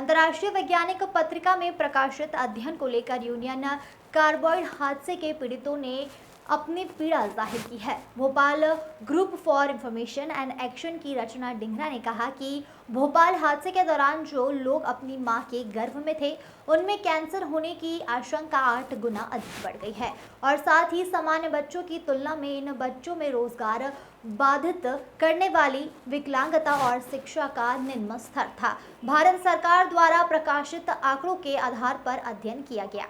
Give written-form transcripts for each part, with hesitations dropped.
अंतर्राष्ट्रीय वैज्ञानिक पत्रिका में प्रकाशित अध्ययन को लेकर यूनियन कार्बाइड हादसे के पीड़ितों ने अपनी पीड़ा जाहिर की है। Bhopal group for information and action की रचना डिंगरा ने कहा कि भोपाल हादसे के दौरान जो लोग अपनी मां के गर्भ में थे उनमें कैंसर होने की आशंका 8 गुना अधिक बढ़ गई है और साथ ही सामान्य बच्चों की तुलना में इन बच्चों में रोजगार बाधित करने वाली विकलांगता और शिक्षा का निम्न स्तर था। भारत सरकार द्वारा प्रकाशित आंकड़ों के आधार पर अध्ययन किया गया।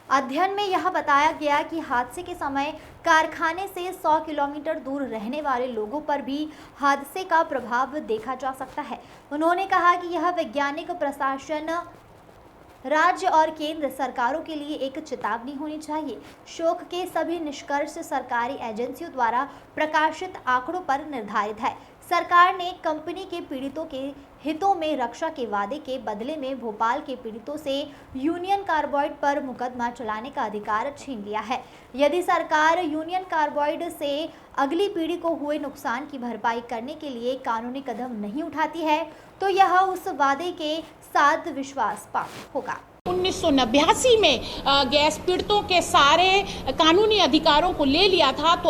अध्ययन में यह बताया गया कि हादसे के समय कारखाने से 100 किलोमीटर दूर रहने वाले लोगों पर भी हादसे का प्रभाव देखा जा सकता है। उन्होंने कहा कि यह वैज्ञानिक प्रशासन, राज्य और केंद्र सरकारों के लिए एक चेतावनी होनी चाहिए। शोक के सभी निष्कर्ष सरकारी एजेंसियों द्वारा प्रकाशित आंकड़ों पर निर्धारित है। सरकार ने कंपनी के पीड़ितों के हितों में रक्षा के वादे के बदले में भोपाल के पीड़ितों से यूनियन कार्बाइड पर मुकदमा चलाने का अधिकार छीन लिया है। यदि सरकार यूनियन कार्बाइड से अगली पीढ़ी को हुए नुकसान की भरपाई करने के लिए कानूनी कदम नहीं उठाती है तो यह उस वादे के साथ विश्वासपात होगा। 1989 में गैस पीड़ितों के सारे कानूनी अधिकारों को ले लिया था, तो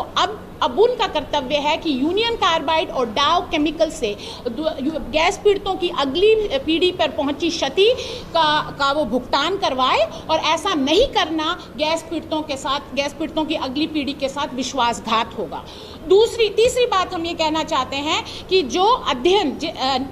अब उनका कर्तव्य है कि यूनियन कार्बाइड और डाउ केमिकल से गैस पीड़ितों की अगली पीढ़ी पर पहुंची क्षति का वो भुगतान करवाए और ऐसा नहीं करना गैस पीड़ितों की अगली पीढ़ी के साथ विश्वासघात होगा। तीसरी बात हम ये कहना चाहते हैं कि जो अध्ययन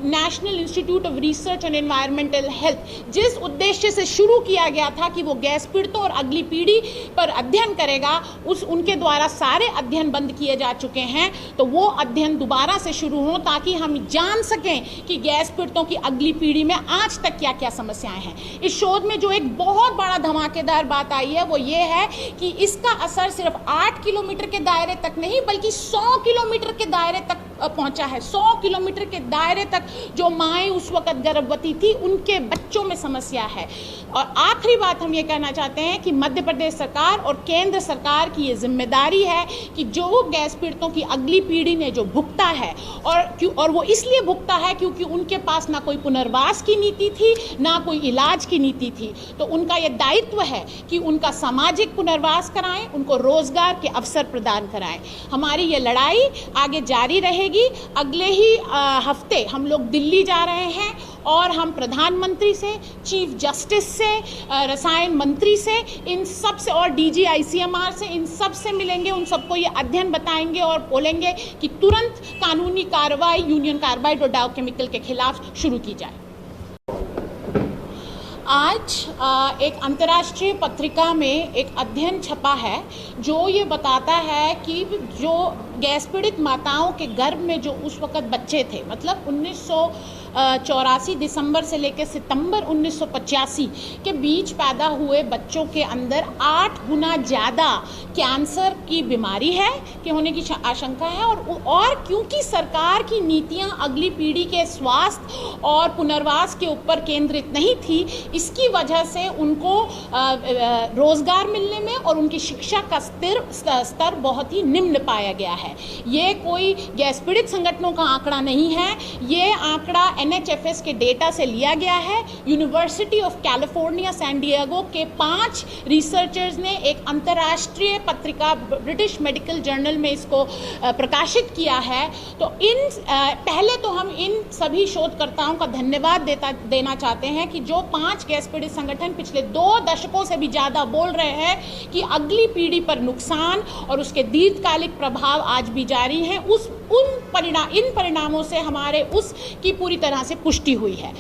national institute of research on environmental health जिस उद्देश्य से शुरू किया गया था कि वो गैस पीड़ितों और अगली पीढ़ी पर अध्ययन करेगा, उनके द्वारा सारे अध्ययन बंद किए जा चुके हैं। तो वो अध्ययन दोबारा से शुरू हो ताकि हम जान सकें कि गैस पीड़ितों की अगली पीढ़ी में आज तक क्या क्या समस्याएं हैं। इस शोध में जो एक बहुत बड़ा धमाकेदार बात आई है वो ये है कि इसका असर सिर्फ 8 किलोमीटर के दायरे तक नहीं बल्कि 100 किलोमीटर के दायरे तक पहुंचा है। 100 किलोमीटर के दायरे तक जो माएँ उस वक्त गर्भवती थी उनके बच्चों में समस्या है। और आखिरी बात हम ये कहना चाहते हैं कि मध्य प्रदेश सरकार और केंद्र सरकार की ये जिम्मेदारी है कि जो गैस पीड़ितों की अगली पीढ़ी ने जो भुगता है और वो इसलिए भुगता है क्योंकि उनके पास ना कोई पुनर्वास की नीति थी ना कोई इलाज की नीति थी, तो उनका ये दायित्व है कि उनका सामाजिक पुनर्वास कराएं, उनको रोजगार के अवसर प्रदान कराएं। हमारी ये लड़ाई आगे जारी रहेगी। अगले ही हफ्ते हम लोग दिल्ली जा रहे हैं और हम प्रधानमंत्री से, चीफ जस्टिस से, रसायन मंत्री से, इन सब से और DG ICMR से, इन सब से मिलेंगे, उन सबको ये अध्ययन बताएंगे और बोलेंगे कि तुरंत कानूनी कार्रवाई यूनियन कार्बाइड और डाउ केमिकल के खिलाफ शुरू की जाए। आज एक अंतर्राष्ट्रीय पत्रिका में एक अध्ययन छपा है जो ये बताता है कि जो गैस पीड़ित माताओं के गर्भ में जो उस वक़्त बच्चे थे, मतलब 1984 दिसंबर से लेकर सितंबर 1985 के बीच पैदा हुए बच्चों के अंदर 8 गुना ज़्यादा कैंसर की बीमारी है कि होने की आशंका है। और क्योंकि सरकार की नीतियां अगली पीढ़ी के स्वास्थ्य और पुनर्वास के ऊपर केंद्रित नहीं थी, इसकी वजह से उनको रोजगार मिलने में और उनकी शिक्षा का स्तर बहुत ही निम्न पाया गया है। ये कोई गैस पीड़ित संगठनों का आंकड़ा नहीं है, ये आंकड़ा NHFS के डेटा से लिया गया है। University of California San Diego के 5 रिसर्चर्स ने एक अंतर्राष्ट्रीय पत्रिका ब्रिटिश मेडिकल जर्नल में इसको प्रकाशित किया है। तो पहले तो हम इन सभी शोधकर्ताओं का धन्यवाद देना चाहते हैं कि जो 5 गैस पीड़ित संगठन पिछले 2 दशकों से भी ज़्यादा बोल रहे हैं कि अगली पीढ़ी पर नुकसान और उसके दीर्घकालिक प्रभाव आज भी जारी हैं, इन परिणामों से हमारे उसकी पूरी तरह से पुष्टि हुई है।